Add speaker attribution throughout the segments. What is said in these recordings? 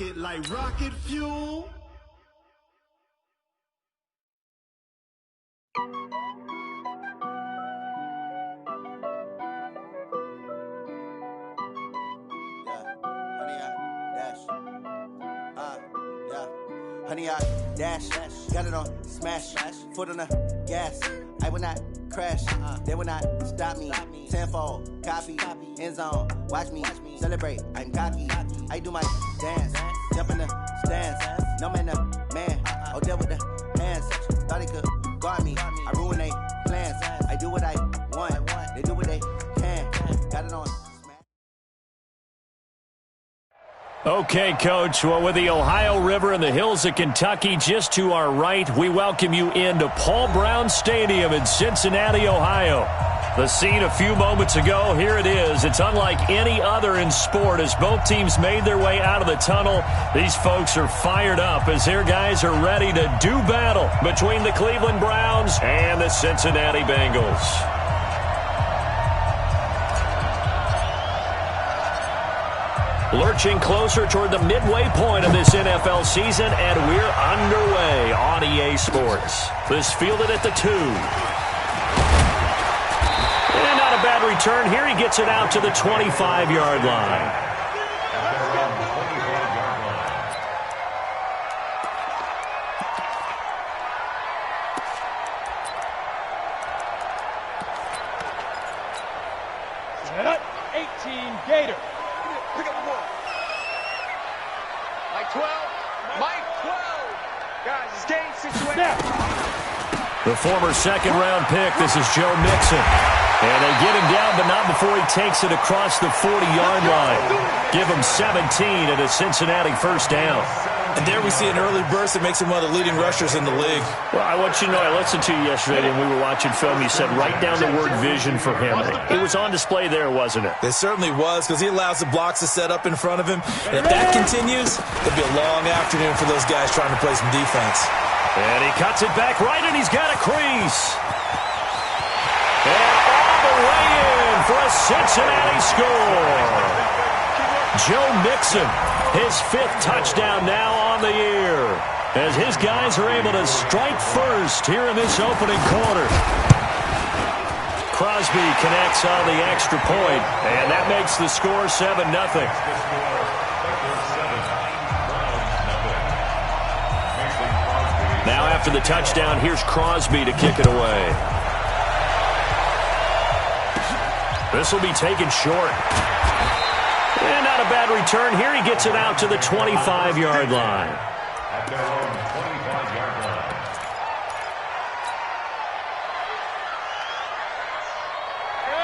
Speaker 1: it like rocket fuel.
Speaker 2: Honey, I dash, got it on smash, foot on the gas. I will not crash, they will not stop me. Tenfold, copy, end zone, watch me celebrate. I'm cocky, I do my dance, jump in the stands. No man, oh, deal with the hands. Thought he could guard me, I ruin they plans. I do what I want, they do what they can. Got it on.
Speaker 3: Okay, Coach. Well, with the Ohio River and the hills of Kentucky just to our right, we welcome you into Paul Brown Stadium in Cincinnati, Ohio. The scene a few moments ago, here it is. It's unlike any other in sport as both teams made their way out of the tunnel. These folks are fired up as their guys are ready to do battle between the Cleveland Browns and the Cincinnati Bengals. Lurching closer toward the midway point of this NFL season, and we're underway on EA Sports. This fielded at the 2. And not a bad return here. He gets it out to the 25-yard line.
Speaker 4: Set up, 18 Gator. Pick up the ball. Mike 12. Mike 12. Guys, it's game situation. Yeah.
Speaker 3: The former second-round pick, this is Joe Mixon. And they get him down, but not before he takes it across the 40-yard line. Give him 17 at a Cincinnati first down.
Speaker 5: And there we see an early burst that makes him one of the leading rushers in the league.
Speaker 3: Well, I want you to know, I listened to you yesterday when we were watching film. You said write down the word vision for him. It was on display there, wasn't it?
Speaker 5: It certainly was, because he allows the blocks to set up in front of him. And if that continues, it'll be a long afternoon for those guys trying to play some defense.
Speaker 3: And he cuts it back right, and he's got a crease. And all the way in for a Cincinnati score. Joe Mixon, his 5th touchdown now on the year, as his guys are able to strike first here in this opening quarter. Crosby connects on the extra point, and that makes the score 7-0. Now after the touchdown, here's Crosby to kick it away. This will be taken short. And not a bad return here. He gets it out to the 25-yard line.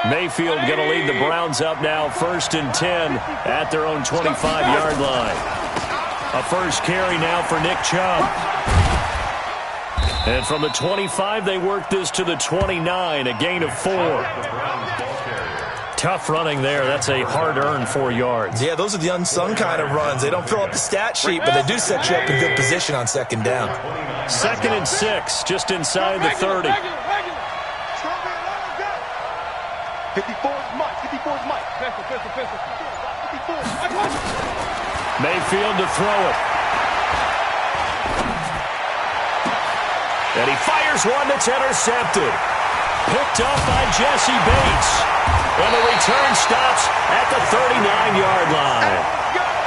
Speaker 3: Mayfield going to lead the Browns up now, 1st and 10 at their own 25-yard line. A first carry now for Nick Chubb. And from the 25, they work this to the 29, a gain of 4. Tough running there. That's a hard-earned 4 yards.
Speaker 5: Yeah, those are the unsung kind of runs. They don't fill up the stat sheet, but they do set you up in good position on second down.
Speaker 3: 2nd and 6, just inside the 30.
Speaker 4: 54's Mike. 54's Mike. Pistol.
Speaker 3: Mayfield to throw it. And he fires one that's intercepted. Picked up by Jesse Bates. And the return stops at the 39-yard line.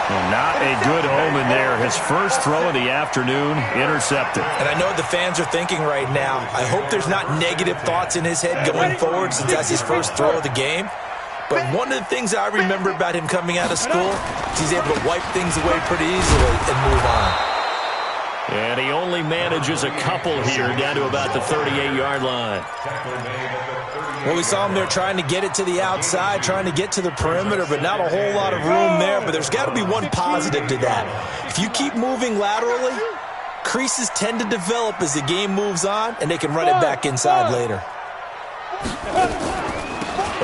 Speaker 3: Well, not a good omen there. His first throw of the afternoon, intercepted.
Speaker 5: And I know what the fans are thinking right now. I hope there's not negative thoughts in his head going forward since that's his first throw of the game. But one of the things I remember about him coming out of school is he's able to wipe things away pretty easily and move on.
Speaker 3: And he only manages a couple here down to about the 38-yard line.
Speaker 5: Well, we saw him there trying to get it to the outside, trying to get to the perimeter, but not a whole lot of room there. But there's got to be one positive to that. If you keep moving laterally, creases tend to develop as the game moves on, and they can run it back inside later.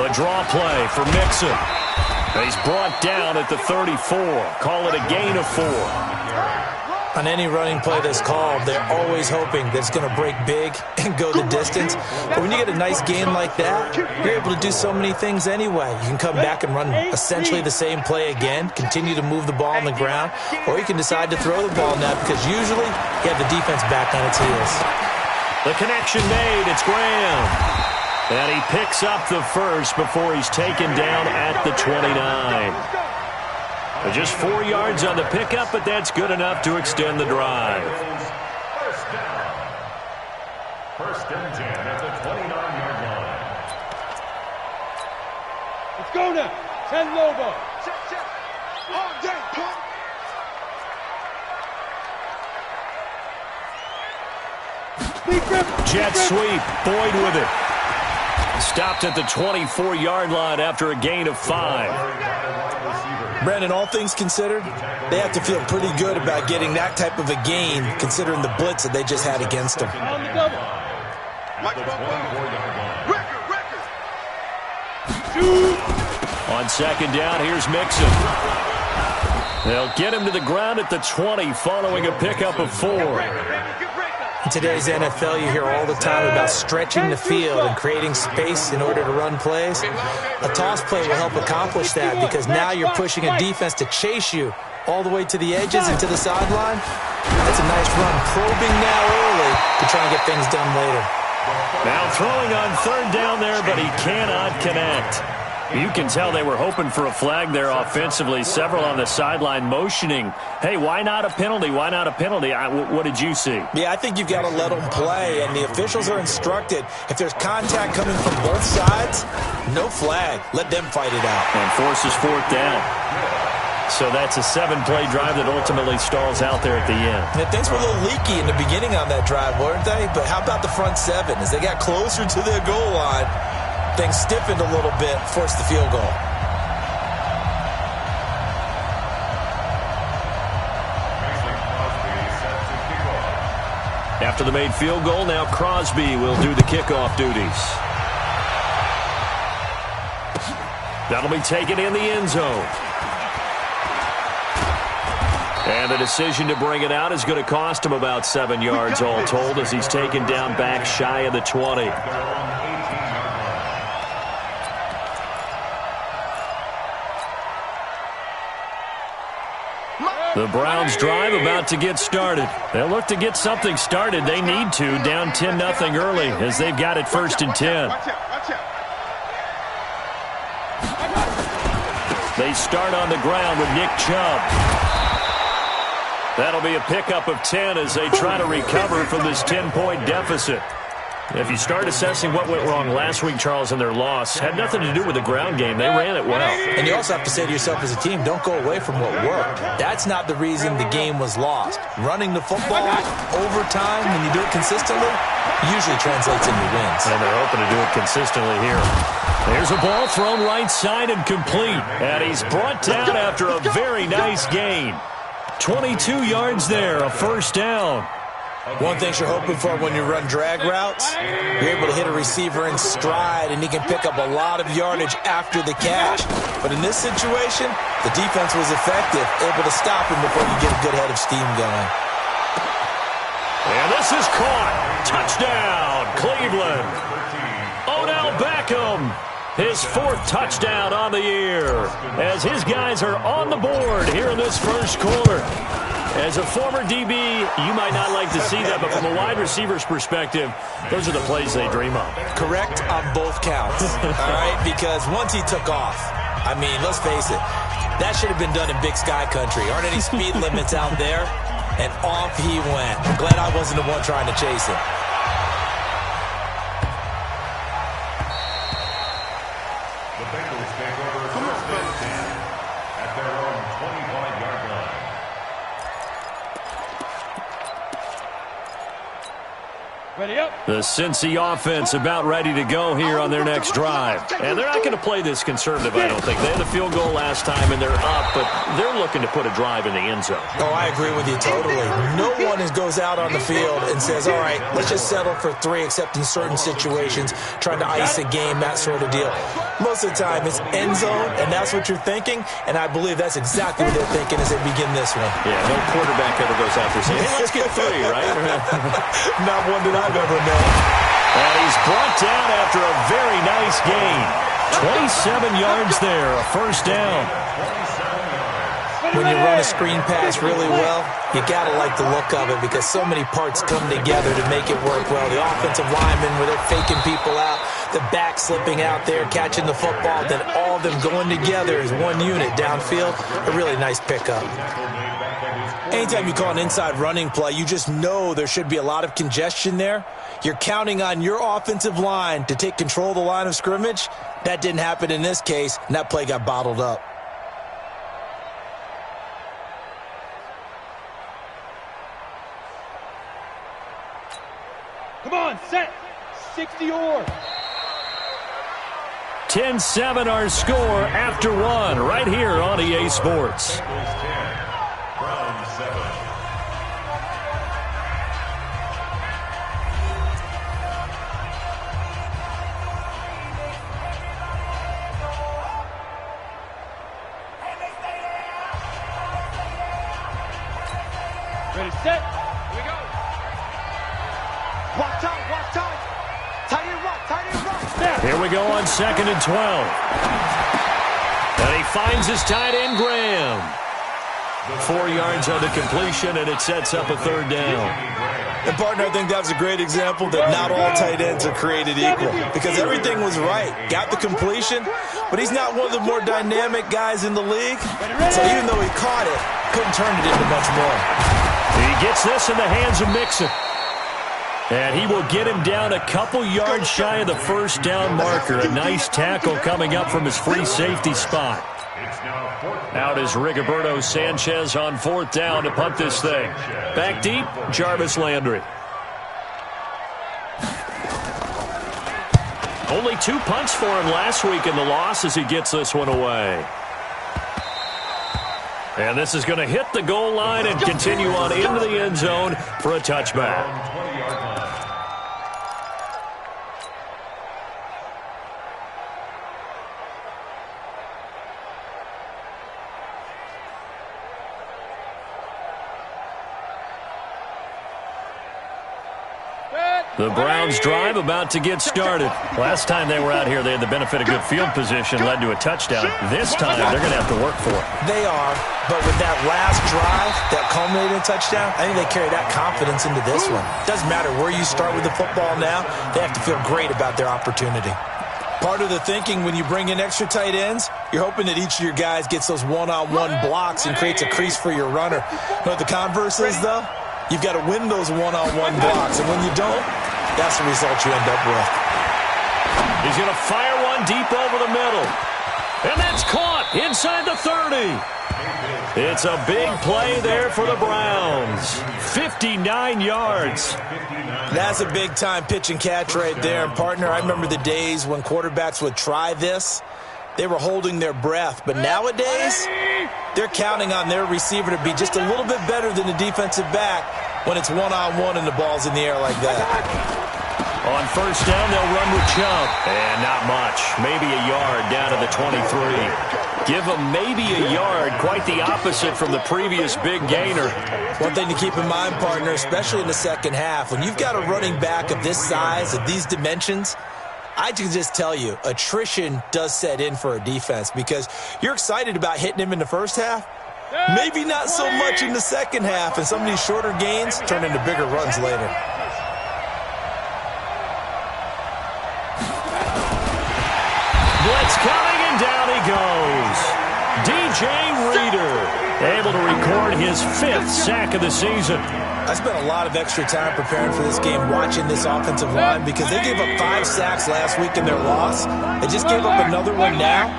Speaker 3: A draw play for Mixon. He's brought down at the 34. Call it a gain of 4.
Speaker 5: On any running play that's called, they're always hoping that it's going to break big and go the distance. But when you get a nice gain like that, you're able to do so many things anyway. You can come back and run essentially the same play again, continue to move the ball on the ground, or you can decide to throw the ball now because usually you have the defense back on its heels.
Speaker 3: The connection made. It's Graham. And he picks up the first before he's taken down at the 29. Just 4 yards on the pickup, but that's good enough to extend the drive.
Speaker 6: First and 10 at the 29-yard line.
Speaker 4: Let's go now. 10 Lobo. Check. All day, punk.
Speaker 3: Jet sweep. Boyd with it. Stopped at the 24-yard line after a gain of 5.
Speaker 5: Brandon, all things considered, they have to feel pretty good about getting that type of a gain considering the blitz that they just had against them.
Speaker 4: On the double.
Speaker 3: On second down, here's Mixon. They'll get him to the ground at the 20 following a pickup of 4.
Speaker 5: In today's NFL, you hear all the time about stretching the field and creating space in order to run plays. A toss play will help accomplish that because now you're pushing a defense to chase you all the way to the edges and to the sideline. That's a nice run, probing now early to try and get things done later.
Speaker 3: Now throwing on third down there, but he cannot connect. You can tell they were hoping for a flag there offensively. Several on the sideline motioning, hey, why not a penalty? Why not a penalty? What did you see?
Speaker 5: Yeah, I think you've got to let them play, and the officials are instructed if there's contact coming from both sides, no flag. Let them fight it out.
Speaker 3: And forces fourth down. So that's a 7-play drive that ultimately stalls out there at the end.
Speaker 5: And things were a little leaky in the beginning on that drive, weren't they? But how about the front 7? As they got closer to their goal line, things stiffened a little bit, forced the field goal.
Speaker 3: After the made field goal, now Crosby will do the kickoff duties. That'll be taken in the end zone. And the decision to bring it out is going to cost him about 7 yards all told as he's taken down back shy of the 20. The Browns drive about to get started. They'll look to get something started. They need to, down 10-0 early as they've got it 1st and 10. They start on the ground with Nick Chubb. That'll be a pickup of 10 as they try to recover from this 10-point deficit. If you start assessing what went wrong last week, Charles, in their loss, had nothing to do with the ground game. They ran it well.
Speaker 5: And you also have to say to yourself as a team, don't go away from what worked. That's not the reason the game was lost. Running the football over time, when you do it consistently, usually translates into wins.
Speaker 3: And they're hoping to do it consistently here. There's a ball thrown right side and complete. And he's brought down after a very nice gain. 22 yards there, a first down.
Speaker 5: One thing you're hoping for when you run drag routes, you're able to hit a receiver in stride, and he can pick up a lot of yardage after the catch. But in this situation, the defense was effective, able to stop him before you get a good head of steam going.
Speaker 3: And this is caught. Touchdown, Cleveland. Odell Beckham, his 4th touchdown on the year, as his guys are on the board here in this first quarter. As a former DB, you might not like to see that, but from a wide receiver's perspective, those are the plays they dream of.
Speaker 5: Correct on both counts, all right? Because once he took off, I mean, let's face it, that should have been done in Big Sky Country. Aren't any speed limits out there? And off he went. I'm glad I wasn't the one trying to chase him.
Speaker 6: The Bengals take over first and 10 at their own 25-yard line.
Speaker 3: The Cincy offense about ready to go here on their next drive. And they're not going to play this conservative, I don't think. They had a field goal last time, and they're up, but they're looking to put a drive in the end zone.
Speaker 5: Oh, I agree with you totally. No one goes out on the field and says, all right, let's just settle for 3, except in certain situations, trying to ice a game, that sort of deal. Most of the time, it's end zone, and that's what you're thinking, and I believe that's exactly what they're thinking as they begin this one.
Speaker 3: Yeah, no quarterback ever goes out there saying, hey, let's get 3, right?
Speaker 5: Not one that I've ever known.
Speaker 3: And he's brought down after a very nice gain. 27 yards there, a first down.
Speaker 5: When you run a screen pass really well, you got to like the look of it because so many parts come together to make it work well. The offensive linemen, where they're faking people out, the back slipping out there, catching the football, then all of them going together as one unit downfield. A really nice pickup. Anytime you call an inside running play, you just know there should be a lot of congestion there. You're counting on your offensive line to take control of the line of scrimmage. That didn't happen in this case, and that play got bottled up.
Speaker 4: Come on, set. 60 or.
Speaker 3: 10-7 our score after 1 right here on EA Sports.
Speaker 4: Ready, set. Here we go. Watch out, watch out. Tight end rock, tight end rock. Snap.
Speaker 3: Here we go on 2nd and 12. And he finds his tight end, Graham. 4 yards on the completion, and it sets up a 3rd down.
Speaker 5: And, partner, I think that was a great example that not all tight ends are created equal because everything was right. Got the completion, but he's not one of the more dynamic guys in the league. So even though he caught it, couldn't turn it into much more.
Speaker 3: He gets this in the hands of Mixon. And he will get him down a couple yards shy of the first down marker. A nice tackle coming up from his free safety spot. Out is Rigoberto Sanchez on 4th down to punt this thing. Back deep, Jarvis Landry. Only 2 punts for him last week in the loss as he gets this one away. And this is going to hit the goal line and continue on into the end zone for a touchback. The Browns drive about to get started. Last time they were out here, they had the benefit of good field position, led to a touchdown. This time, they're going to have to work for it.
Speaker 5: They are, but with that last drive, that culminated in touchdown, I think they carry that confidence into this one. Doesn't matter where you start with the football now, they have to feel great about their opportunity. Part of the thinking when you bring in extra tight ends, you're hoping that each of your guys gets those one-on-one blocks and creates a crease for your runner. You know what the converse is, though? You've got to win those one-on-one blocks, and when you don't, that's the result you end up with.
Speaker 3: He's going to fire one deep over the middle. And that's caught inside the 30. It's a big play there for the Browns. 59 yards.
Speaker 5: That's a big-time pitch and catch right there. And, partner, I remember the days when quarterbacks would try this. They were holding their breath. But nowadays, they're counting on their receiver to be just a little bit better than the defensive back when it's one-on-one and the ball's in the air like that.
Speaker 3: On 1st down, they'll run with Chubb. And not much. Maybe a yard down to the 23. Give them maybe a yard. Quite the opposite from the previous big gainer.
Speaker 5: One thing to keep in mind, partner, especially in the second half, when you've got a running back of this size, of these dimensions, I can just tell you, attrition does set in for a defense because you're excited about hitting him in the first half. Maybe not so much in the second half, and some of these shorter gains turn into bigger runs later.
Speaker 3: Blitz coming, and down he goes. DJ Reader able to record his 5th sack of the season.
Speaker 5: I spent a lot of extra time preparing for this game, watching this offensive line, because they gave up 5 sacks last week in their loss. They just gave up another one now.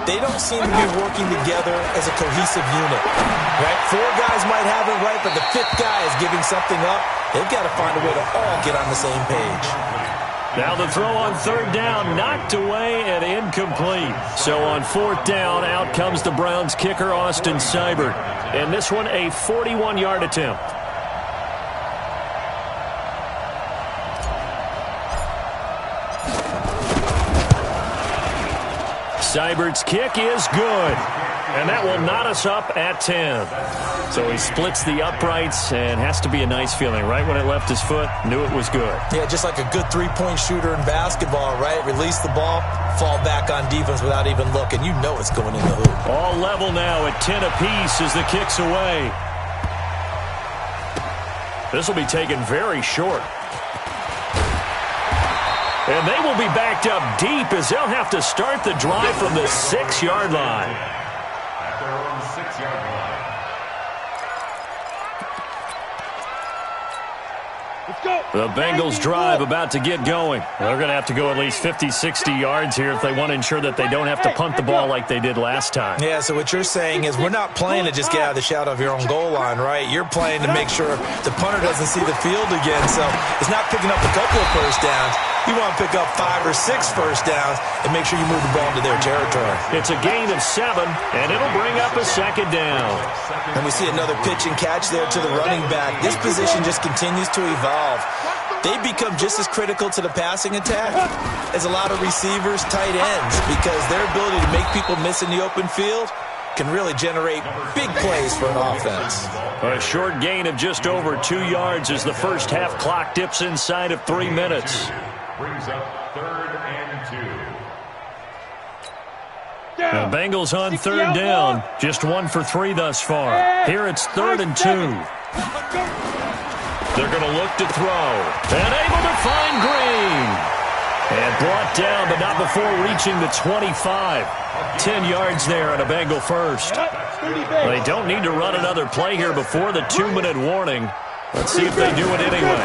Speaker 5: They don't seem to be working together as a cohesive unit. Right? 4 guys might have it right, but the 5th guy is giving something up. They've got to find a way to all get on the same page.
Speaker 3: Now the throw on third down, knocked away and incomplete. So on fourth down, out comes the Browns kicker, Austin Seibert. And this one, a 41-yard attempt. Seibert's kick is good. And that will knot us up at 10. So he splits the uprights and has to be a nice feeling. Right when it left his foot, knew it was good.
Speaker 5: Yeah, just like a good three-point shooter in basketball, right? Release the ball, fall back on defense without even looking. You know it's going in the hoop.
Speaker 3: All level now at 10 apiece as the kick's away. This will be taken very short. And they will be backed up deep as they'll have to start the drive from the 6-yard line.
Speaker 6: At their own 6-yard line.
Speaker 3: The Bengals drive about to get going. They're going to have to go at least 50, 60 yards here if they want to ensure that they don't have to punt the ball like they did last time.
Speaker 5: Yeah, so what you're saying is we're not playing to just get out of the shadow of your own goal line, right? You're playing to make sure the punter doesn't see the field again. So it's not picking up a couple of first downs. You want to pick up 5 or 6 first downs and make sure you move the ball into their territory.
Speaker 3: It's a gain of 7, and it'll bring up a second down.
Speaker 5: And we see another pitch and catch there to the running back. This position just continues to evolve. They become just as critical to the passing attack as a lot of receivers, tight ends, because their ability to make people miss in the open field can really generate big plays for an offense.
Speaker 3: A short gain of just over 2 yards as the first half clock dips inside of 3 minutes.
Speaker 6: Brings up 3rd and 2.
Speaker 3: The Bengals on third down. Just 1 for 3 thus far. Here it's 3rd and 2. They're going to look to throw. And able to find Green. And brought down, but not before reaching the 25. 10 yards there on a Bengal first. They don't need to run another play here before the 2-minute warning. Let's see if they do it anyway.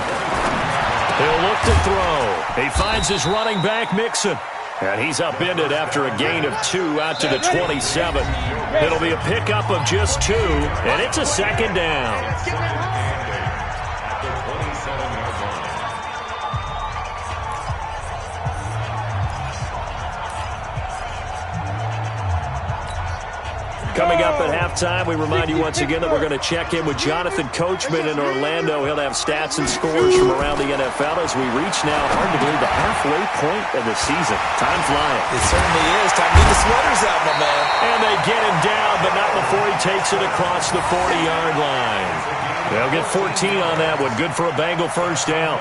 Speaker 3: He'll look to throw. He finds his running back, Mixon. And he's upended after a gain of 2 out to the 27. It'll be a pickup of just 2, and it's a second down. Coming up at halftime, we remind you once again that we're going to check in with Jonathan Coachman in Orlando. He'll have stats and scores from around the NFL as we reach now, hard to believe, the halfway point of the season. Time flying.
Speaker 5: It certainly is. Time to get the sweaters out, my man.
Speaker 3: And they get him down, but not before he takes it across the 40-yard line. They'll get 14 on that one. Good for a Bengal first down.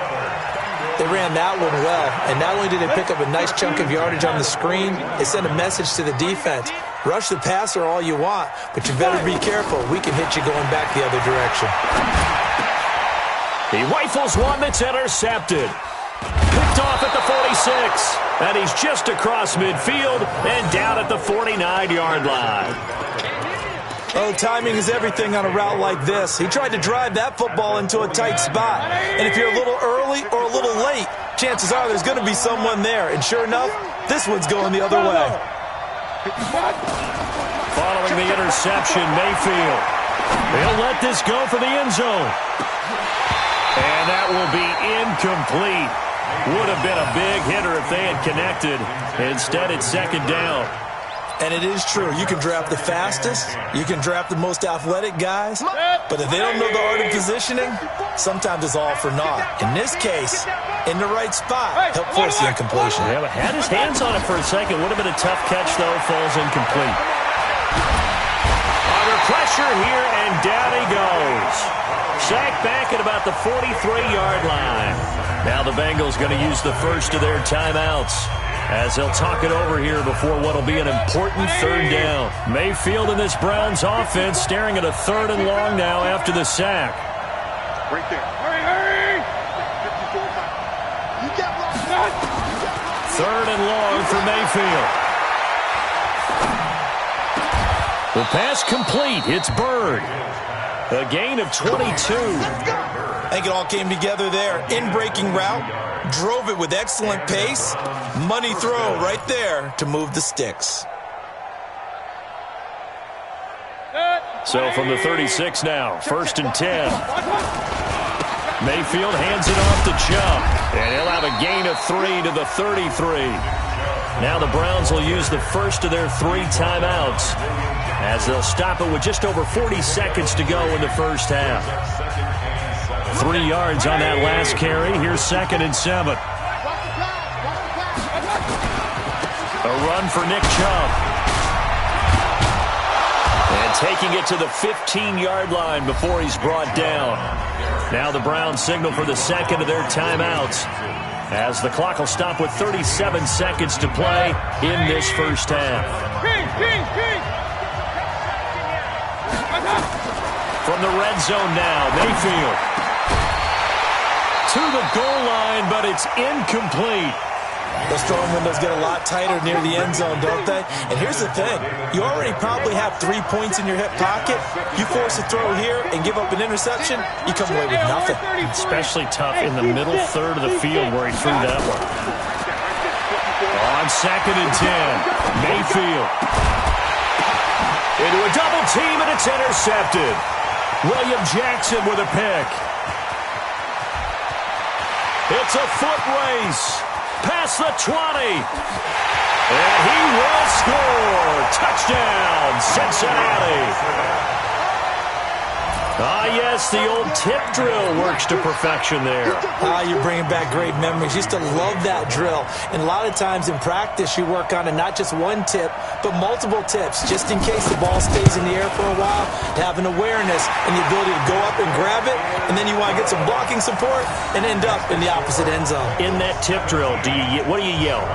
Speaker 5: They ran that one well, and not only did they pick up a nice chunk of yardage on the screen, it sent a message to the defense. Rush the passer all you want, but you better be careful. We can hit you going back the other direction.
Speaker 3: He rifles one that's intercepted. Picked off at the 46, and he's just across midfield and down at the 49-yard line.
Speaker 5: Oh, timing is everything on a route like this. He tried to drive that football into a tight spot. And if you're a little early or a little late, chances are there's going to be someone there. And sure enough, this one's going the other way.
Speaker 3: Following the interception, Mayfield. He'll let this go for the end zone. And that will be incomplete. Would have been a big hitter if they had connected. Instead, it's second down.
Speaker 5: And it is true. You can draft the fastest. You can draft the most athletic guys. But if they don't know the art of positioning, sometimes it's all for naught. In this case, in the right spot, help force the incompletion.
Speaker 3: Yeah, but had his hands on it for a second. Would have been a tough catch, though. Falls incomplete. Under pressure here, and down he goes. Sacked back at about the 43-yard line. Now the Bengals going to use the first of their timeouts as they'll talk it over here before what will be an important third down. Mayfield in this Browns offense staring at a 3rd and long now after the sack.
Speaker 4: Right there. Hurry!
Speaker 3: 3rd and long for Mayfield. The pass complete. It's Bird. A gain of 22.
Speaker 5: I think it all came together there. In-breaking route. Drove it with excellent pace. Money throw right there to move the sticks.
Speaker 3: So from the 36 now, 1st and 10. Mayfield hands it off to Chubb. And he'll have a gain of 3 to the 33. Now the Browns will use the first of their 3 timeouts as they'll stop it with just over 40 seconds to go in the first half. 3 yards on that last carry. Here's 2nd and 7. A run for Nick Chubb. And taking it to the 15-yard line before he's brought down. Now the Browns signal for the second of their timeouts as the clock will stop with 37 seconds to play in this first half. From the red zone now, Mayfield to the goal line, but it's incomplete.
Speaker 5: Those throwing windows get a lot tighter near the end zone, don't they? And here's the thing. You already probably have 3 points in your hip pocket. You force a throw here and give up an interception, you come away with nothing.
Speaker 3: Especially tough in the middle third of the field where he threw that one. On 2nd and 10, Mayfield. Into a double team, and it's intercepted. William Jackson with a pick. It's a foot race. Past the 20. And he will score. Touchdown, Cincinnati. Ah, yes, the old tip drill works to perfection there.
Speaker 5: Ah, you're bringing back great memories. Used to love that drill. And a lot of times in practice, you work on it not just one tip, but multiple tips, just in case the ball stays in the air for a while, to have an awareness and the ability to go up and grab it, and then you want to get some blocking support and end up in the opposite end zone.
Speaker 3: In that tip drill, what do you yell?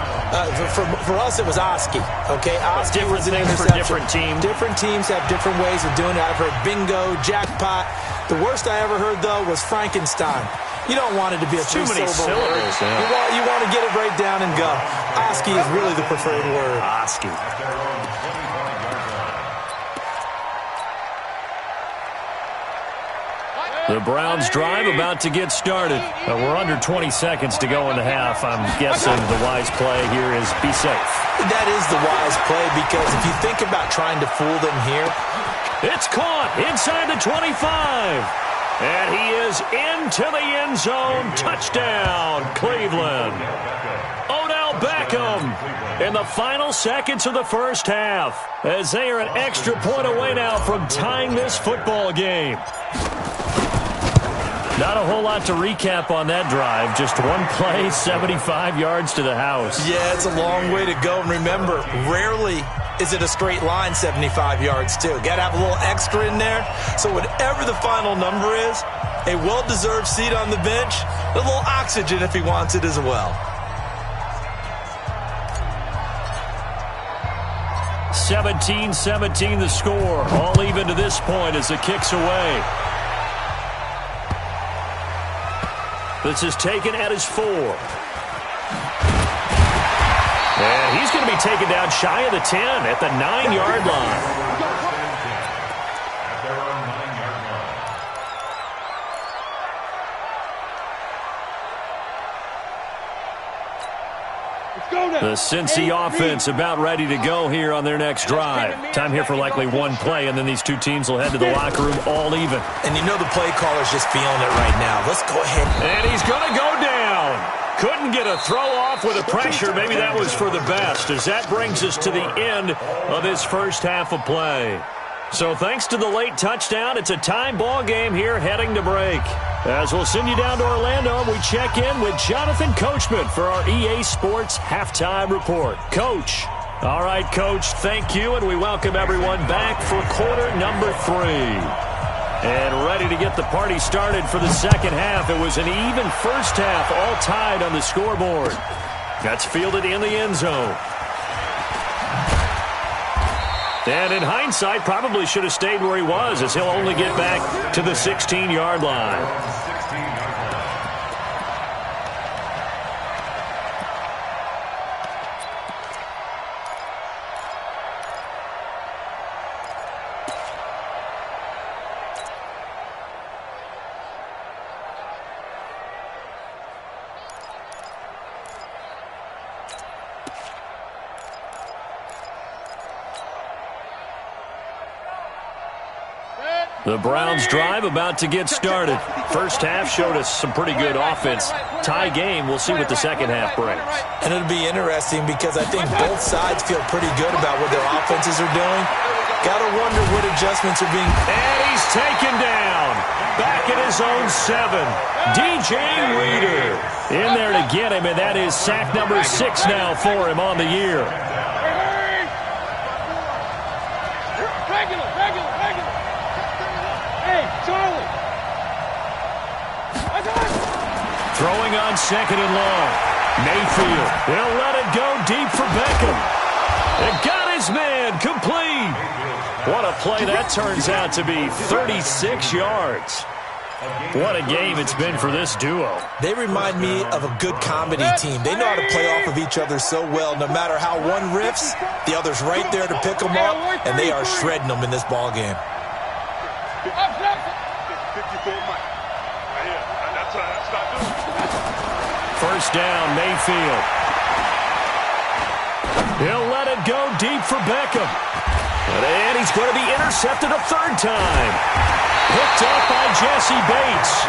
Speaker 5: For us, it was Oski. Okay, Oski was an interception.
Speaker 3: For different teams.
Speaker 5: Different teams have different ways of doing it. I've heard bingo, jackpot. The worst I ever heard, though, was Frankenstein. You don't want it to be a
Speaker 3: too many syllables.
Speaker 5: Yeah. You want to get it right down and go. Oski is really the preferred word.
Speaker 3: Oski. The Browns drive about to get started. We're under 20 seconds to go in the half. I'm guessing the wise play here is be safe.
Speaker 5: That is the wise play, because if you think about trying to fool them here.
Speaker 3: It's caught inside the 25. And he is into the end zone. Touchdown, Cleveland. Odell Beckham in the final seconds of the first half, as they are an extra point away now from tying this football game. Not a whole lot to recap on that drive. Just one play, 75 yards to the house.
Speaker 5: Yeah, it's a long way to go. And remember, rarely is it a straight line 75 yards, too. Got to have a little extra in there. So whatever the final number is, a well-deserved seat on the bench, a little oxygen if he wants it as well.
Speaker 3: 17-17 the score. All even to this point as it kicks away. This is taken at his 4. And he's going to be taken down shy of the 10 at the 9-yard line. The Cincy offense about ready to go here on their next drive. Time here for likely one play, and then these two teams will head to the locker room all even.
Speaker 5: And you know the play caller's just feeling it right now. Let's go ahead.
Speaker 3: And he's going to go down. Couldn't get a throw off with the pressure. Maybe that was for the best, as that brings us to the end of this first half of play. So thanks to the late touchdown, it's a tie ball game here heading to break. As we'll send you down to Orlando, we check in with Jonathan Coachman for our EA Sports Halftime Report. Coach. All right, Coach, thank you, and we welcome everyone back for quarter number 3. And ready to get the party started for the second half. It was an even first half, all tied on the scoreboard. That's fielded in the end zone. And in hindsight, probably should have stayed where he was, as he'll only get back to the 16-yard line. The Browns' drive about to get started. First half showed us some pretty good offense. Tie game, we'll see what the second half brings.
Speaker 5: And it'll be interesting because I think both sides feel pretty good about what their offenses are doing. Got to wonder what adjustments are being...
Speaker 3: And he's taken down. Back at his own 7. DJ Reader in there to get him, and that is sack number 6 now for him on the year. Throwing on 2nd and long. Mayfield, he'll let it go deep for Beckham. It got his man complete. What a play that turns out to be, 36 yards. What a game it's been for this duo.
Speaker 5: They remind me of a good comedy team. They know how to play off of each other so well. No matter how one riffs, the other's right there to pick them up, and they are shredding them in this ball game.
Speaker 3: First down, Mayfield. He'll let it go deep for Beckham. And he's going to be intercepted a 3rd time. Picked up by Jesse Bates.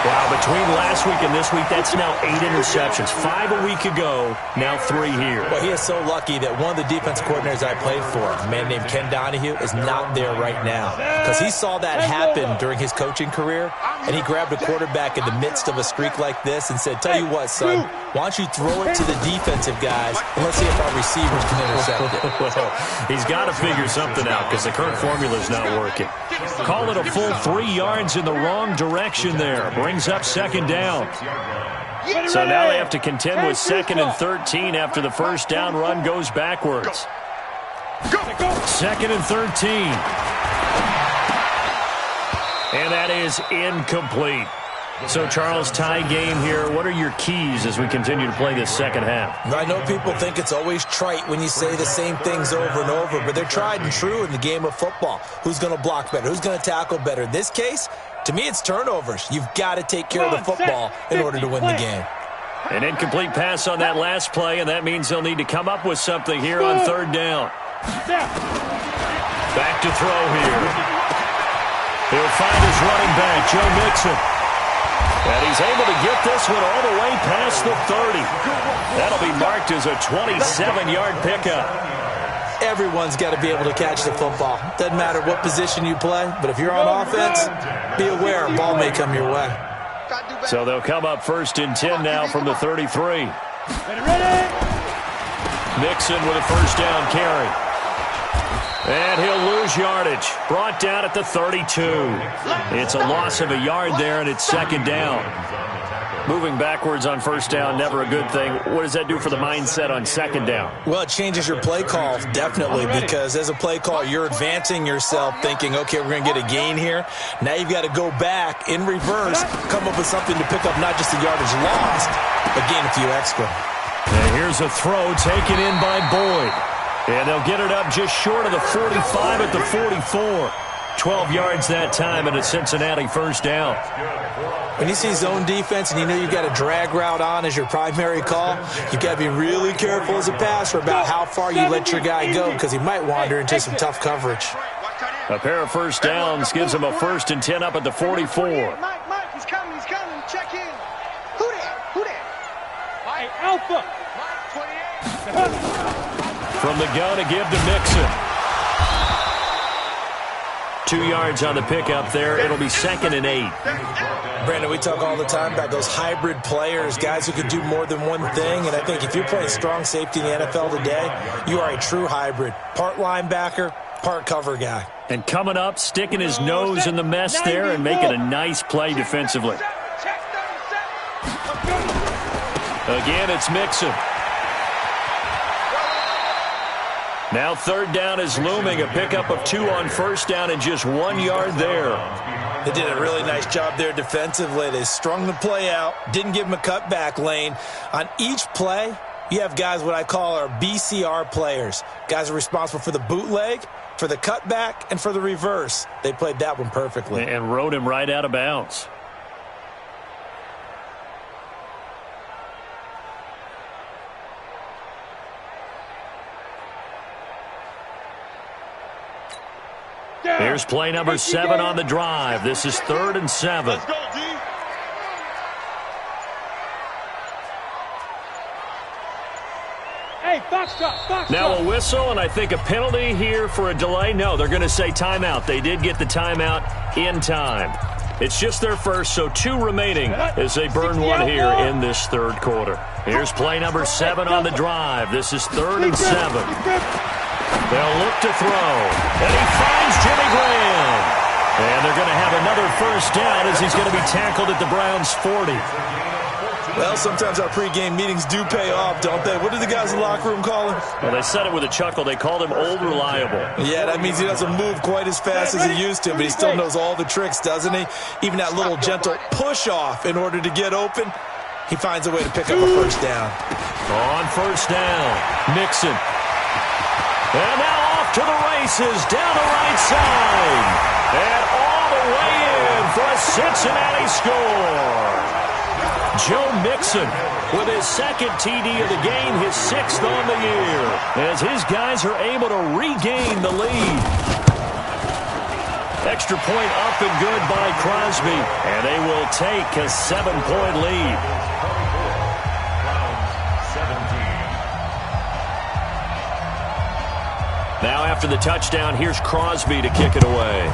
Speaker 3: Wow, between last week and this week, that's now 8 interceptions. 5 a week ago, now 3 here.
Speaker 5: Well, he is so lucky that one of the defense coordinators I played for, a man named Ken Donahue, is not there right now. Because he saw that happen during his coaching career, and he grabbed a quarterback in the midst of a streak like this and said, tell you what, son, why don't you throw it to the defensive guys, and let's see if our receivers can intercept it.
Speaker 3: Well, he's got to figure something out because the current formula is not working. Call it a full 3 yards in the wrong direction there. Brings up 2nd down. So now they have to contend with 2nd and 13 after the first down run goes backwards. 2nd and 13. And that is incomplete. So, Charles, tie game here. What are your keys as we continue to play this second half?
Speaker 5: I know people think it's always trite when you say the same things over and over, but they're tried and true in the game of football. Who's going to block better? Who's going to tackle better? In this case, to me, it's turnovers. You've got to take care of the football in order to win the game.
Speaker 3: An incomplete pass on that last play, and that means they'll need to come up with something here on 3rd down. Back to throw here. He'll find his running back, Joe Mixon. And he's able to get this one all the way past the 30. That'll be marked as a 27-yard pickup.
Speaker 5: Everyone's got to be able to catch the football. Doesn't matter what position you play, but if you're on offense, be aware a ball may come your way.
Speaker 3: So they'll come up 1st and 10 now from the 33. Mixon with a first down carry. And he'll lose yardage. Brought down at the 32. It's a loss of a yard there, and it's 2nd down. Moving backwards on first down, never a good thing. What does that do for the mindset on 2nd down?
Speaker 5: Well, it changes your play call, definitely, because as a play call, you're advancing yourself thinking, okay, we're going to get a gain here. Now you've got to go back in reverse, come up with something to pick up not just the yardage lost, but gain a few extra.
Speaker 3: And here's a throw taken in by Boyd. And they'll get it up just short of the 45 at the 44. 12 yards that time and a Cincinnati first down.
Speaker 5: When you see zone defense and you know you've got a drag route on as your primary call, you've got to be really careful as a passer about how far you let your guy go because he might wander into some tough coverage.
Speaker 3: A pair of first downs gives him a 1st and 10 up at the 44.
Speaker 4: Mike, he's coming, check in. Who that? Hey, Alpha. Mike, 28.
Speaker 3: From the gun to give to Mixon. 2 yards on the pickup there. It'll be 2nd and 8.
Speaker 5: Brandon, we talk all the time about those hybrid players, guys who can do more than one thing. And I think if you're playing strong safety in the NFL today, you are a true hybrid. Part linebacker, part cover guy.
Speaker 3: And coming up, sticking his nose in the mess there and making a nice play defensively. Again, it's Mixon. Now 3rd down is looming, a pickup of 2 on first down and just 1 yard there.
Speaker 5: They did a really nice job there defensively. They strung the play out, didn't give him a cutback lane. On each play, you have guys what I call our BCR players. Guys are responsible for the bootleg, for the cutback, and for the reverse. They played that one perfectly.
Speaker 3: And rode him right out of bounds. Here's play number 7 on the drive. This is 3rd and 7.
Speaker 4: Let's go, D. Hey, box shot.
Speaker 3: Now a whistle, and I think a penalty here for a delay. No, they're going to say timeout. They did get the timeout in time. It's just their first, so 2 remaining as they burn one here in this 3rd quarter. Here's play number 7 on the drive. This is 3rd and 7. They'll look to throw, and he finds Jimmy Graham. And they're going to have another first down as he's going to be tackled at the Browns' 40.
Speaker 5: Well, sometimes our pregame meetings do pay off, don't they? What do the guys in the locker room call him?
Speaker 3: Well, they said it with a chuckle. They called him Old Reliable.
Speaker 5: Yeah, that means he doesn't move quite as fast as he used to, but he still knows all the tricks, doesn't he? Even that little gentle push-off in order to get open, he finds a way to pick up a first down.
Speaker 3: On first down, Mixon. And now off to the races, down the right side. And all the way in for a Cincinnati score. Joe Mixon with his 2nd TD of the game, his 6th on the year, as his guys are able to regain the lead. Extra point up and good by Crosby, and they will take a 7-point lead. Now after the touchdown, here's Crosby to kick it away.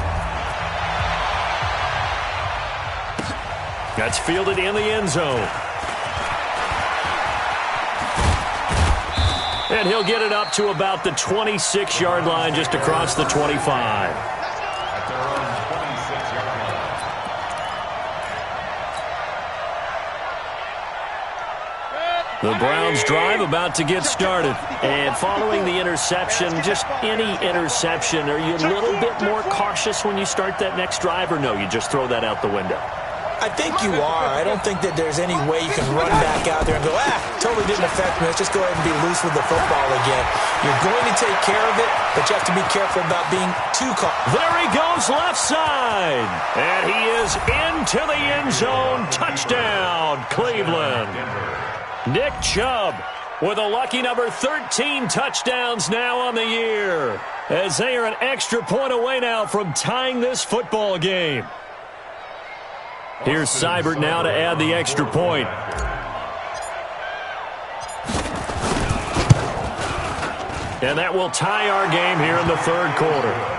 Speaker 3: That's fielded in the end zone. And he'll get it up to about the 26-yard line, just across the 25. The Browns drive about to get started. And following the interception, just any interception, are you a little bit more cautious when you start that next drive, or no, you just throw that out the window?
Speaker 5: I think you are. I don't think that there's any way you can run back out there and go, totally didn't affect me. Let's just go ahead and be loose with the football again. You're going to take care of it, but you have to be careful about being too cautious.
Speaker 3: There he goes, left side. And he is into the end zone. Touchdown, Cleveland. Nick Chubb with a lucky number 13 touchdowns now on the year, as they are an extra point away now from tying this football game. Here's Seibert now to add the extra point. And that will tie our game here in the 3rd quarter.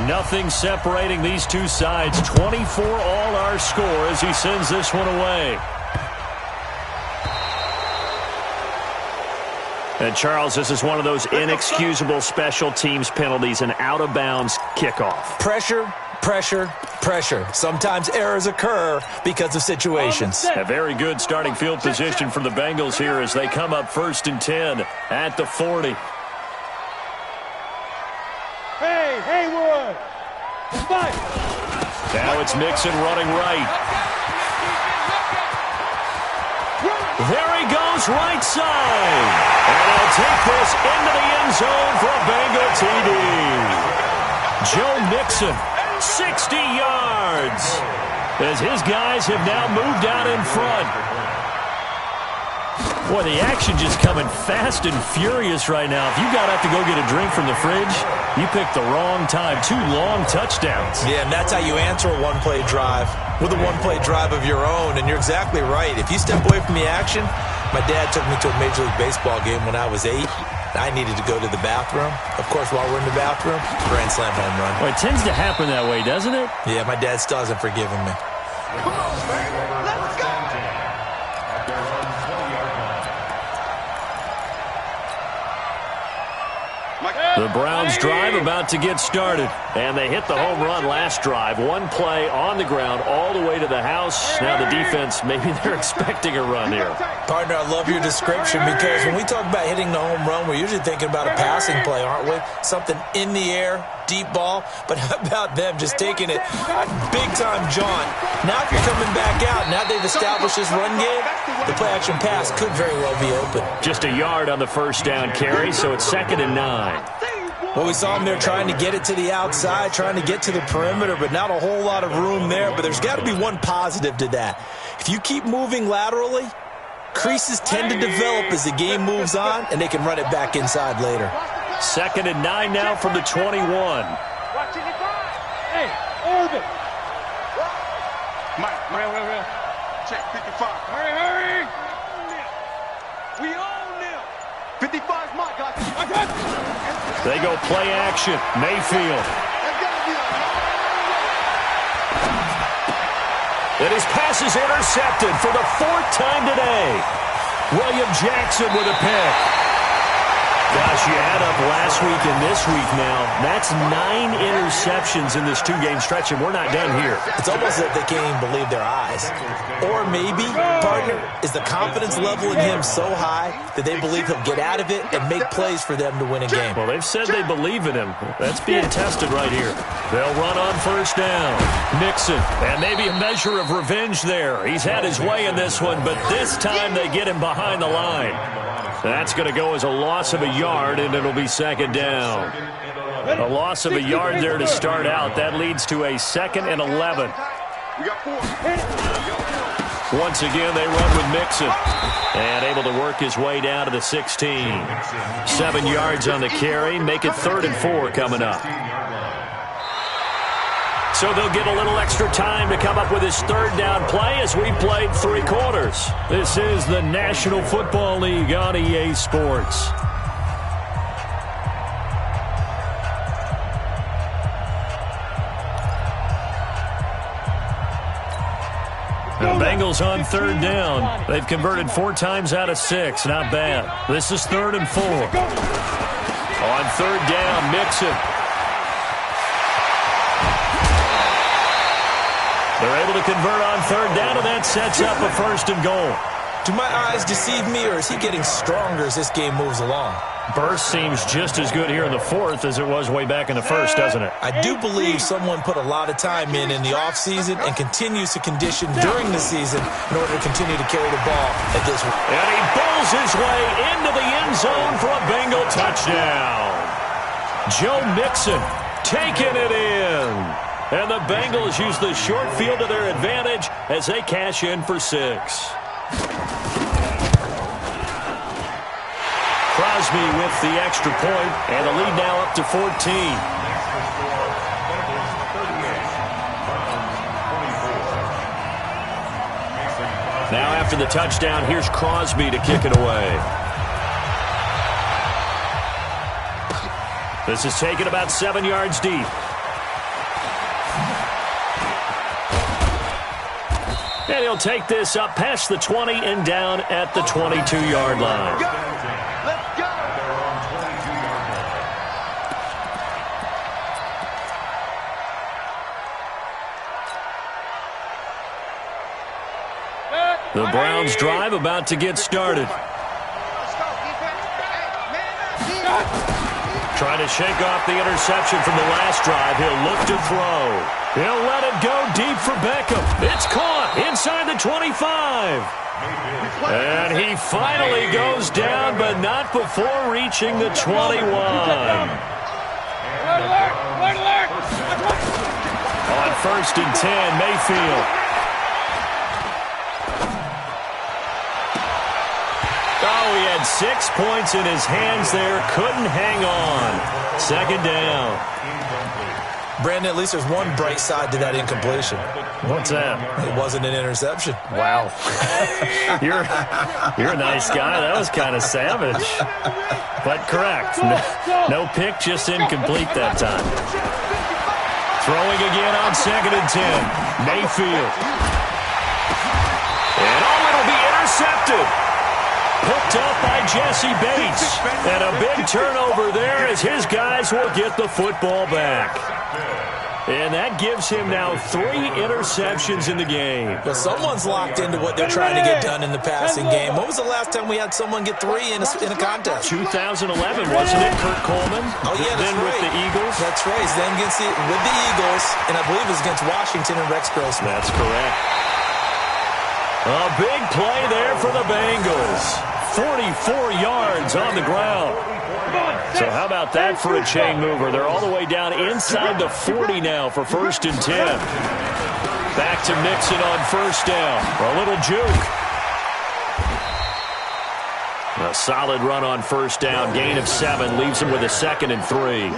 Speaker 3: Nothing separating these two sides. 24 all our score as he sends this one away. And Charles, this is one of those inexcusable special teams penalties, an out-of-bounds kickoff.
Speaker 5: Pressure, pressure, pressure. Sometimes errors occur because of situations.
Speaker 3: A very good starting field position for the Bengals here as they come up 1st and 10 at the 40.
Speaker 4: Hey, Haywood! Fight!
Speaker 3: Now it's Mixon running right. There he goes, right side. And he'll take this into the end zone for a Bengal TD. Joe Mixon, 60 yards, as his guys have now moved out in front. Boy, the action just coming fast and furious right now. If you got up to go get a drink from the fridge, you picked the wrong time. 2 long touchdowns.
Speaker 5: Yeah, and that's how you answer a one-play drive, with a one-play drive of your own. And you're exactly right. If you step away from the action, my dad took me to a Major League Baseball game when I was 8. I needed to go to the bathroom. Of course, while we're in the bathroom, grand slam home run.
Speaker 3: Well, it tends to happen that way, doesn't it?
Speaker 5: Yeah, my dad still hasn't forgiven me.
Speaker 1: Come on, man. Let's go.
Speaker 3: The Browns drive about to get started. And they hit the home run last drive. 1 play on the ground all the way to the house. Now the defense, maybe they're expecting a run here.
Speaker 5: Partner, I love your description, because when we talk about hitting the home run, we're usually thinking about a passing play, aren't we? Something in the air, deep ball. But how about them just taking it big-time jaunt? Now if you're coming back out, now they've established this run game, the play-action pass could very well be open.
Speaker 3: Just a yard on the first down carry, so it's 2nd and 9.
Speaker 5: Well, we saw him there trying to get it to the outside, trying to get to the perimeter, but not a whole lot of room there. But there's got to be one positive to that. If you keep moving laterally, creases tend to develop as the game moves on, and they can run it back inside later.
Speaker 3: 2nd and 9 now from the 21.
Speaker 4: Hey, Urban.
Speaker 1: Mike, real. Check 55.
Speaker 4: Hurry.
Speaker 1: We own them. 55's my guy.
Speaker 3: They go play action. Mayfield. And his pass is intercepted for the 4th time today. William Jackson with a pick. Gosh, you add up last week and this week now. That's 9 interceptions in this 2-game stretch, and we're not done here.
Speaker 5: It's almost as if they can't even believe their eyes. Or maybe, partner, is the confidence level in him so high that they believe he'll get out of it and make plays for them to win a game.
Speaker 3: Well, they've said they believe in him. That's being tested right here. They'll run on 1st down. Mixon, and maybe a measure of revenge there. He's had his way in this one, but this time they get him behind the line. That's going to go as a loss of a yard, and it'll be 2nd down. A loss of a yard there to start out. That leads to a 2nd and 11.
Speaker 1: We got 4.
Speaker 3: Once again, they run with Mixon. And able to work his way down to the 16. 7 yards on the carry. Make it 3rd and 4 coming up. So they'll get a little extra time to come up with his 3rd down play as we played 3 quarters. This is the National Football League on EA Sports. The Bengals on 3rd down. They've converted 4 times out of 6. Not bad. This is 3rd and 4. On 3rd down, Mixon. They're able to convert on 3rd down, and that sets up a 1st and goal.
Speaker 5: Do my eyes deceive me, or is he getting stronger as this game moves along?
Speaker 3: Burst seems just as good here in the 4th as it was way back in the 1st, doesn't it?
Speaker 5: I do believe someone put a lot of time in the offseason and continues to condition during the season in order to continue to carry the ball at this rate.
Speaker 3: And he bowls his way into the end zone for a Bengal touchdown. Joe Mixon taking it in. And the Bengals use the short field to their advantage as they cash in for 6. Crosby with the extra point, and the lead now up to 14. Now after the touchdown, here's Crosby to kick it away. This is taken about 7 yards deep. And he'll take this up past the 20 and down at the 22-yard line.
Speaker 1: Let's go.
Speaker 3: The Browns drive about to get started. Trying to shake off the interception from the last drive. He'll look to throw. He'll let it go deep for Beckham. It's caught inside the 25. And he finally goes down, but not before reaching the 21. On 1st and 10, Mayfield. Oh, he had 6 points in his hands there. Couldn't hang on. 2nd down.
Speaker 5: Brandon, at least there's one bright side to that incompletion.
Speaker 3: What's that?
Speaker 5: It wasn't an interception.
Speaker 3: Wow. You're a nice guy. That was kind of savage. But correct. No pick, just incomplete that time. Throwing again on 2nd and 10. Mayfield. And it'll be intercepted. Picked up by Jesse Bates. And a big turnover there as his guys will get the football back. And that gives him now 3 interceptions in the game.
Speaker 5: Well, someone's locked into what they're trying to get done in the passing game. When was the last time we had someone get 3 in a contest?
Speaker 3: 2011, wasn't it, Kurt Coleman?
Speaker 5: Oh, yeah, that's
Speaker 3: then
Speaker 5: right.
Speaker 3: With the Eagles?
Speaker 5: That's right. Then with the Eagles, and I believe it was against Washington and Rex Grossman.
Speaker 3: That's correct. A big play there for the Bengals. 44 yards on the ground. So how about that for a chain mover? They're all the way down inside the 40 now for 1st and 10. Back to Mixon on 1st down. A little juke. A solid run on 1st down. Gain of 7 leaves him with a 2nd and 3.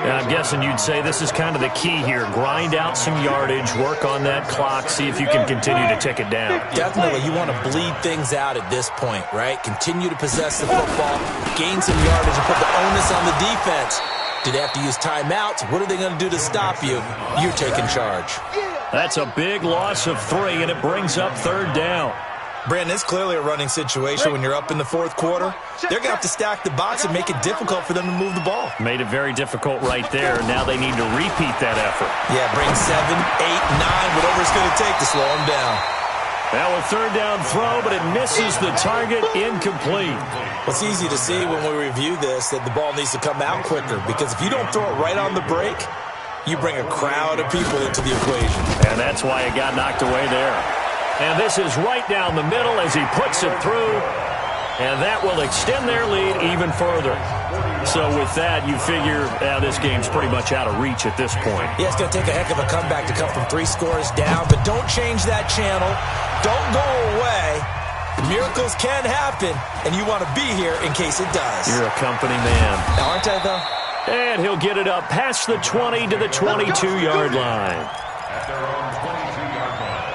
Speaker 3: And I'm guessing you'd say this is kind of the key here. Grind out some yardage, work on that clock, see if you can continue to tick it down.
Speaker 5: Definitely, you want to bleed things out at this point, right? Continue to possess the football, gain some yardage, and put the onus on the defense. Do they have to use timeouts? What are they going to do to stop you? You're taking charge.
Speaker 3: That's a big loss of 3, and it brings up 3rd down.
Speaker 5: Brandon, it's clearly a running situation when you're up in the 4th quarter. They're going to have to stack the box and make it difficult for them to move the ball.
Speaker 3: Made it very difficult right there. Now they need to repeat that effort.
Speaker 5: Yeah, bring 7, 8, 9, whatever it's going to take to slow them down.
Speaker 3: Now a 3rd down throw, but it misses the target, incomplete.
Speaker 5: Well, it's easy to see when we review this that the ball needs to come out quicker, because if you don't throw it right on the break, you bring a crowd of people into the equation.
Speaker 3: And that's why it got knocked away there. And this is right down the middle as he puts it through. And that will extend their lead even further. So with that, you figure this game's pretty much out of reach at this point.
Speaker 5: Yeah, it's going to take a heck of a comeback to come from 3 scores down. But don't change that channel. Don't go away. Miracles can happen, and you want to be here in case it does.
Speaker 3: You're a company man.
Speaker 5: Aren't I, though?
Speaker 3: And he'll get it up past the 20 to the 22-yard line.
Speaker 6: At their own 22-yard line.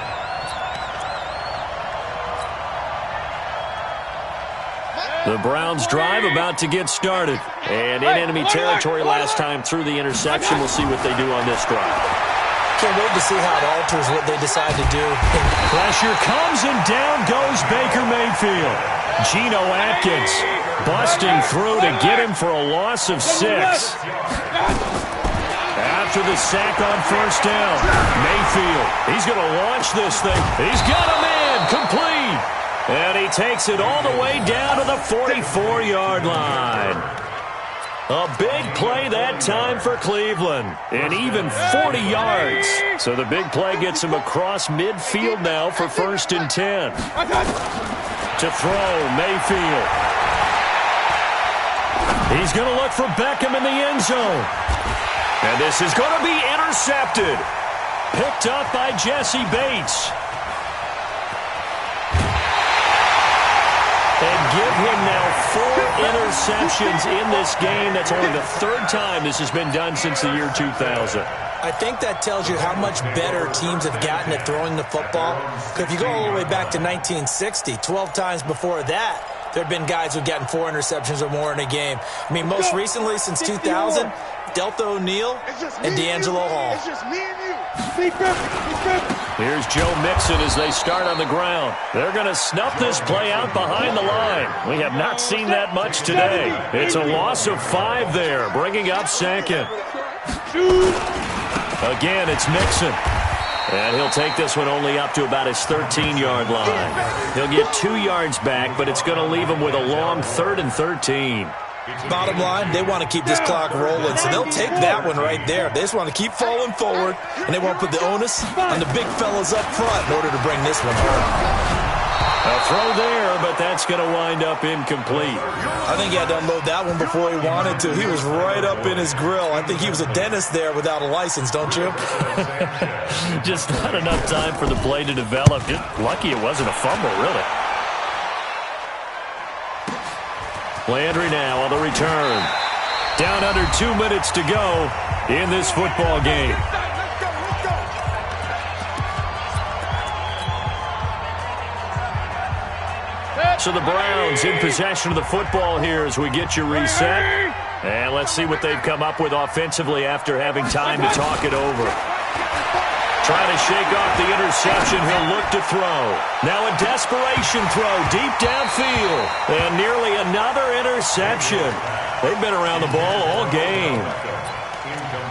Speaker 3: The Browns drive about to get started. And in enemy territory last time through the interception. We'll see what they do on this drive.
Speaker 5: Can't wait to see how it alters what they decide to do.
Speaker 3: Pressure comes and down goes Baker Mayfield. Geno Atkins busting through to get him for a loss of 6. After the sack on 1st down, Mayfield, he's going to launch this thing. He's got a man, complete. And he takes it all the way down to the 44-yard line. A big play that time for Cleveland. And even 40 yards. So the big play gets him across midfield now for 1st and 10. To throw, Mayfield. He's going to look for Beckham in the end zone. And this is going to be intercepted. Picked up by Jesse Bates. And give him now 4 interceptions in this game. That's only the 3rd time this has been done since the year 2000.
Speaker 5: I think that tells you how much better teams have gotten at throwing the football. If you go all the way back to 1960, 12 times before that, there have been guys who've gotten 4 interceptions or more in a game. I mean, most recently, since 2000, Delta O'Neal and D'Angelo Hall.
Speaker 4: It's just me and you. Be perfect.
Speaker 3: Here's Joe Mixon as they start on the ground. They're going to snuff this play out behind the line. We have not seen that much today. It's a loss of 5 there, bringing up 2nd. Again, it's Mixon. And he'll take this one only up to about his 13-yard line. He'll get 2 yards back, but it's going to leave him with a long 3rd and 13.
Speaker 5: Bottom line, they want to keep this clock rolling, so they'll take that one right there. They just want to keep falling forward, and they want to put the onus on the big fellas up front in order to bring this one home.
Speaker 3: A throw there, but that's going to wind up incomplete.
Speaker 5: I think he had to unload that one before he wanted to. He was right up in his grill. I think he was a dentist there without a license, don't you?
Speaker 3: Just not enough time for the play to develop. Just lucky it wasn't a fumble, really. Landry now on the return. Down under 2 minutes to go in this football game. So the Browns in possession of the football here as we get you reset. And let's see what they've come up with offensively after having time to talk it over. Trying to shake off the interception. He'll look to throw. Now a desperation throw deep downfield. And nearly another interception. They've been around the ball all game.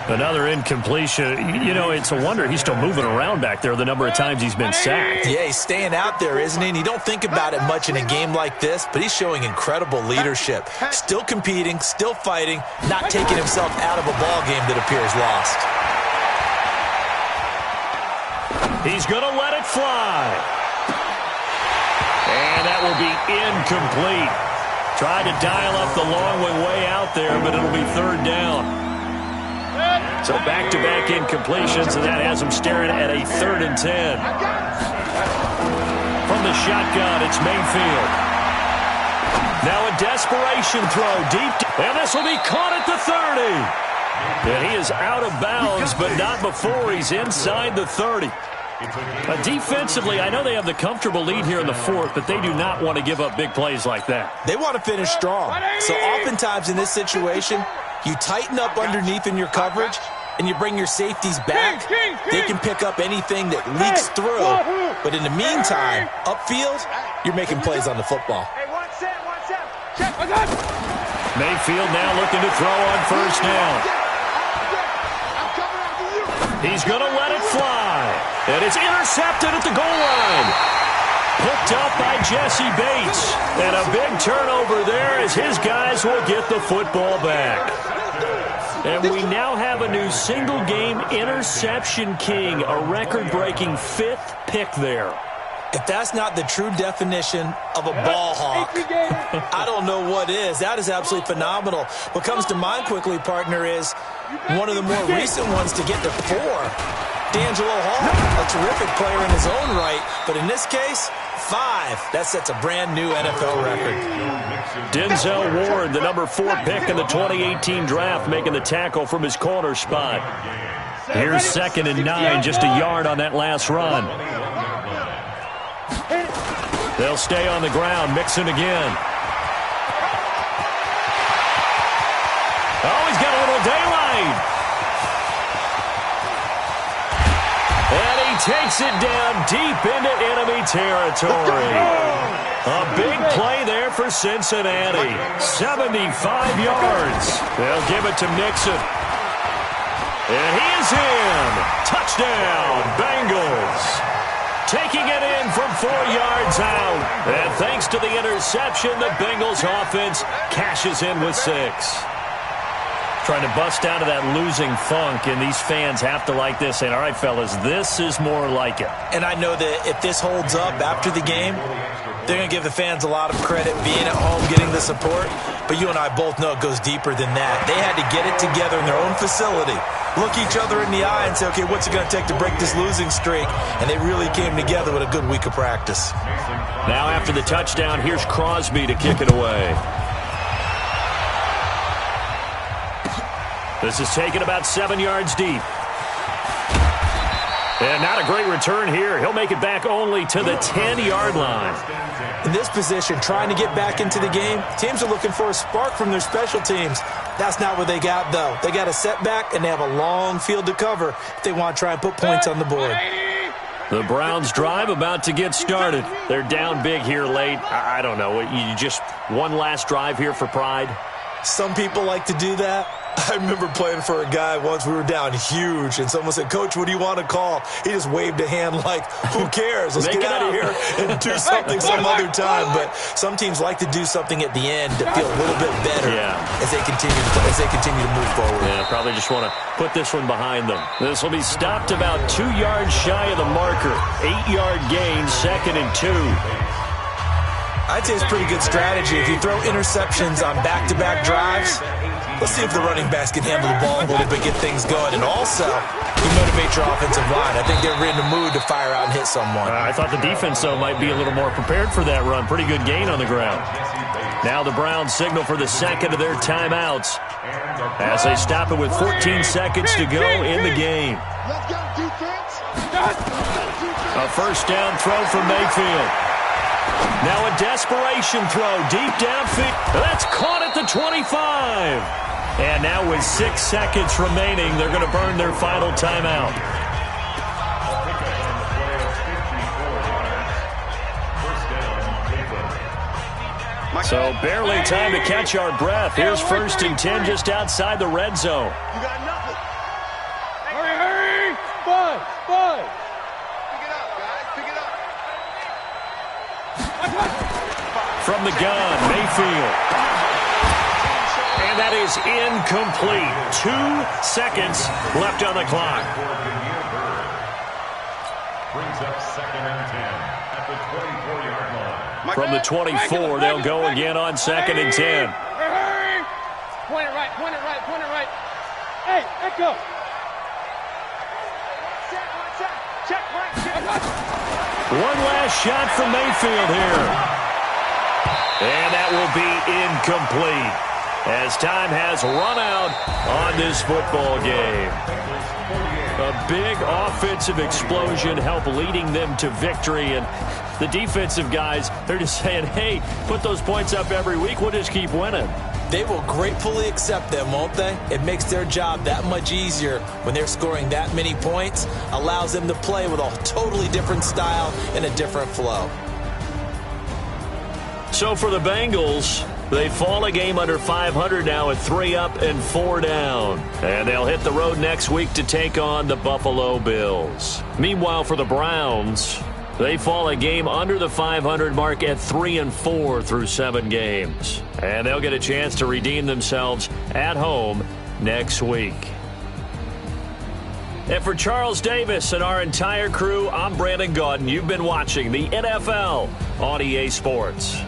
Speaker 3: Another incompletion. You know, it's a wonder he's still moving around back there the number of times he's been sacked.
Speaker 5: Yeah, he's staying out there, isn't he? And you don't think about it much in a game like this, but he's showing incredible leadership. Still competing, still fighting, not taking himself out of a ball game that appears lost.
Speaker 3: He's going to let it fly. And that will be incomplete. Tried to dial up the long way out there, but it'll be third down. So back-to-back incompletions, and that has them staring at a 3rd and 10. From the shotgun, it's Mayfield. Now a desperation throw deep, and this will be caught at the 30. And he is out of bounds, but not before he's inside the 30. Defensively, I know they have the comfortable lead here in the 4th, but they do not want to give up big plays like that.
Speaker 5: They want to finish strong. So oftentimes in this situation, you tighten up underneath in your coverage, and you bring your safeties back. They can pick up anything that leaks through. But in the meantime, upfield, you're making plays on the football.
Speaker 3: Mayfield now looking to throw on first down. He's going to let it fly. And it's intercepted at the goal line. Picked up by Jesse Bates. And a big turnover there as his guys will get the football back. And we now have a new single-game interception king, a record-breaking 5th pick there.
Speaker 5: If that's not the true definition of a ball hawk, I don't know what is. That is absolutely phenomenal. What comes to mind quickly, partner, is one of the more recent ones to get to 4. D'Angelo Hall, a terrific player in his own right, but in this case, 5. That sets a brand-new NFL record.
Speaker 3: Denzel Ward, the number 4 pick in the 2018 draft, making the tackle from his corner spot. Here's 2nd and 9, just a yard on that last run. They'll stay on the ground, Mixon again. Oh, he's got a little daylight. And he takes it down deep into enemy territory. A big play there for Cincinnati. 75 yards. They'll give it to Mixon. And he is in. Touchdown, Bengals. Taking it in from 4 yards out. And thanks to the interception, the Bengals offense cashes in with 6. Trying to bust out of that losing funk, and these fans have to like this. And all right, fellas, this is more like it.
Speaker 5: And I know that if this holds up after the game, they're going to give the fans a lot of credit being at home, getting the support. But you and I both know it goes deeper than that. They had to get it together in their own facility, look each other in the eye and say, okay, what's it going to take to break this losing streak? And they really came together with a good week of practice.
Speaker 3: Now after the touchdown, here's Crosby to kick it away. This is taken about 7 yards deep. And not a great return here. He'll make it back only to the 10-yard line.
Speaker 5: In this position, trying to get back into the game, teams are looking for a spark from their special teams. That's not what they got, though. They got a setback, and they have a long field to cover if they want to try and put points on the board.
Speaker 3: The Browns drive about to get started. They're down big here late. I don't know. You just one last drive here for pride?
Speaker 5: Some people like to do that. I remember playing for a guy once. We were down huge, and someone said, Coach, what do you want to call? He just waved a hand like, who cares? Let's get out of here and do something some other time. But some teams like to do something at the end to feel a little bit better as they continue to move forward.
Speaker 3: Yeah, probably just want to put this one behind them. This will be stopped about 2 yards shy of the marker. 8-yard gain, 2nd and 2.
Speaker 5: I'd say it's a pretty good strategy. If you throw interceptions on back-to-back drives, let's see if the running backs can handle the ball a little bit, get things going. And also, you motivate your offensive line. I think they're in the mood to fire out and hit someone.
Speaker 3: I thought the defense, though, might be a little more prepared for that run. Pretty good gain on the ground. Now the Browns signal for the second of their timeouts as they stop it with 14 seconds to go in the game.
Speaker 1: Let's go, defense.
Speaker 3: A first down throw from Mayfield. Now a desperation throw deep downfield. That's caught at the 25. And now with 6 seconds remaining, they're going to burn their final timeout. So barely time to catch our breath. Here's 1st and 10 just outside the red zone.
Speaker 1: You got nothing.
Speaker 4: Hurry! 5.
Speaker 1: Pick it up, guys. Pick it up.
Speaker 3: From the gun, Mayfield. And that is incomplete. 2 seconds left on the clock.
Speaker 6: Brings up 2nd and 10 at the 24-yard line.
Speaker 3: From the 24, they'll go again on 2nd and 10.
Speaker 4: Point it right, point it right, point it right. Hey, Echo.
Speaker 3: One last shot from Mayfield here. And that will be incomplete as time has run out on this football game. A big offensive explosion helped leading them to victory. And the defensive guys, they're just saying, hey, put those points up every week. We'll just keep winning.
Speaker 5: They will gratefully accept them, won't they? It makes their job that much easier when they're scoring that many points. Allows them to play with a totally different style and a different flow.
Speaker 3: So for the Bengals, they fall a game under 500 now at 3 up and 4 down. And they'll hit the road next week to take on the Buffalo Bills. Meanwhile, for the Browns, they fall a game under the 500 mark at 3 and 4 through 7 games. And they'll get a chance to redeem themselves at home next week. And for Charles Davis and our entire crew, I'm Brandon Gaudin. You've been watching the NFL on EA Sports.